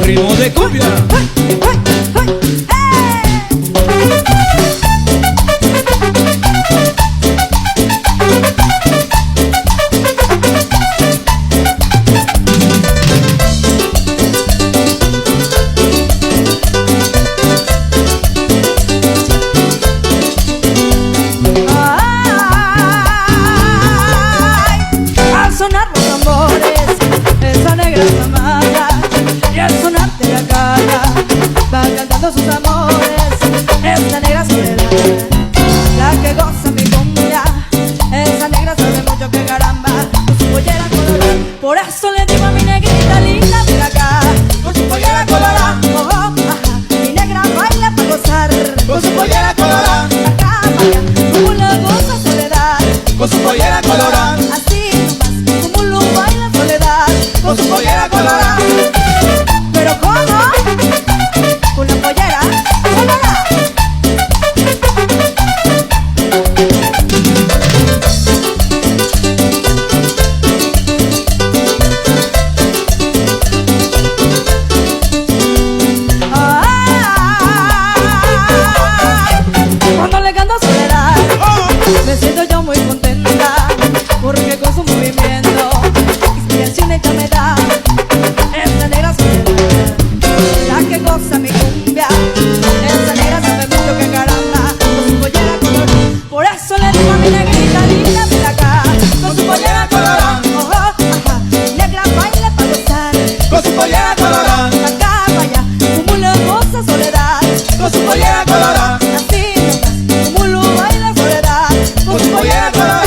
Ritmo de cumbia. Al sonar los tambores, esa negra zamada, y al sonarte la cara, va cantando sus amores, esa negra soledad, la que goza mi cumbia, esa negra sabe mucho que caramba, con su pollera colorada, por eso le digo a mi negrita linda, ven acá, con su pollera colorada, oh, oh, ajá, mi negra baila para gozar, Con su pollera colorada, acá vaya, como la goza soledad, con su pollera colorada, así nomás, como lo baila soledad, con su pollera colorada. pero ¿cómo? Con la pollera colorada. Ay, cuando le canto soledad, me siento yo muy contenta, porque con su movimiento inspiración ella me da. Esa negra soledad, la que goza mi cumbia, esa negra sabe mucho que caramba, con su pollera colorada. Por eso le digo a mi negrita linda, ven acá, con su pollera colorada, oh, oh, ajá, negra baila para gozar, Con su pollera colorada, acá vaya, como la goza soledad, con su pollera colorada, así nomás, como lo baila soledad, con su pollera colorada.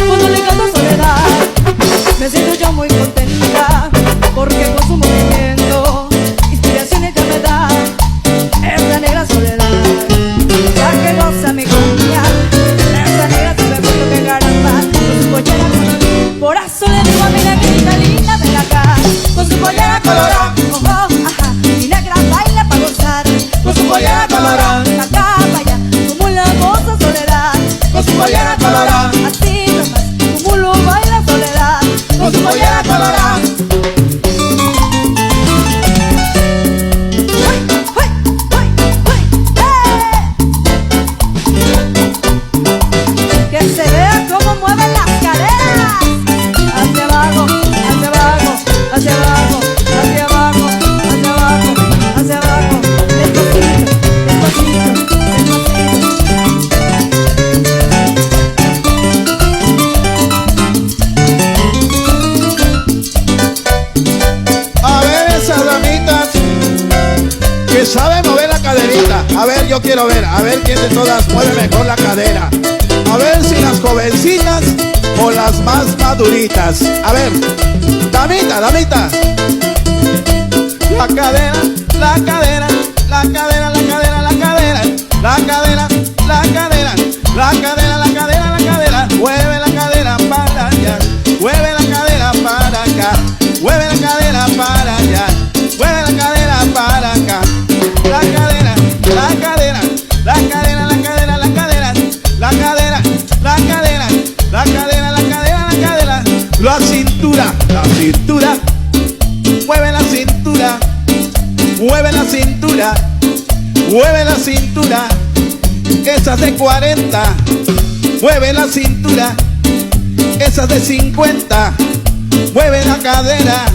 Cuando le canto soledad, me siento yo muy contenta, porque con su movimiento inspiración ella me da. Esa negra soledad, la que goza mi cumbia, esa negra sabe mucho que caramba, con su pollera colorada. Por eso le digo a mi negrita linda, ven acá, con su pollera colorada, oh, oh, ajá, mi negra baila para gozar, Con su pollera colorada, acá vaya, como la goza soledad, con su pollera colorada, así nomás, como lo baila soledad, con su pollera colorada. que se vea cómo mueven las caderas, hacia abajo, hacia abajo, hacia abajo, hacia abajo, hacia abajo, hacia abajo, despacito, despacito, despacito. A ver esas damitas que saben mover la caderita. A ver, yo quiero ver, a ver quién de todas mueve mejor la cadera. A ver si las jovencitas o las más maduritas. A ver, damita, damita. La cadera, la cadera, la cadera, la cadera, la cadera, la cadera, la cadera, la cadera, la cadera, la cadera. Mueve la cadera para allá, mueve la cadera para acá, mueve la cadera para allá, mueve la cadera para acá. La cadera, la cadera, la cadera, la cadera, la cadera, la cadera, la cadera, la cadera, la cadera, la cadera. La cintura, la cintura. Mueve la cintura, mueve la cintura, mueve la cintura. Esas de 40, mueve la cintura. Esas de 50, mueve la cadera.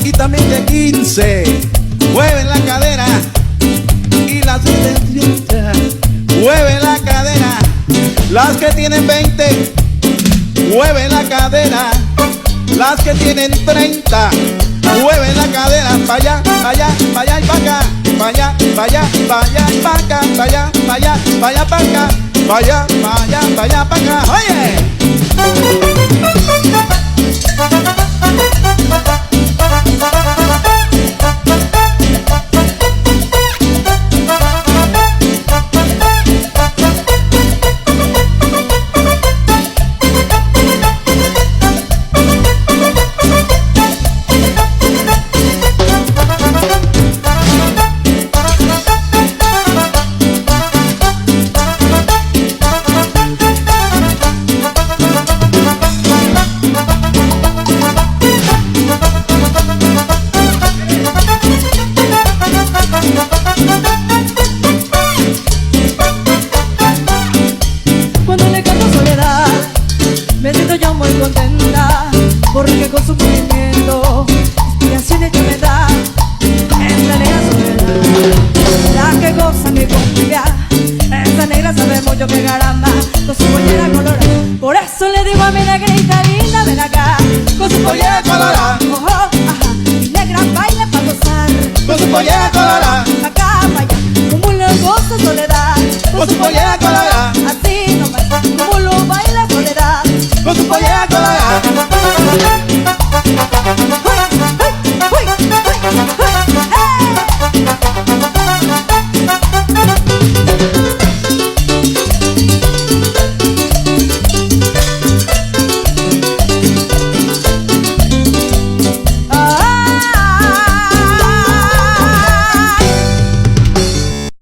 Y también de 15, mueve la cadera. Y las de 30, mueve la cadera. Las que tienen 20, mueve la cadera. Las que tienen 30, mueve la cadera para allá, para allá, para allá y para acá, para allá, para allá, para allá y para acá, para allá, para allá, para allá, para acá, para allá, para allá, para allá, para acá. Oye. eso le digo a mi negrita.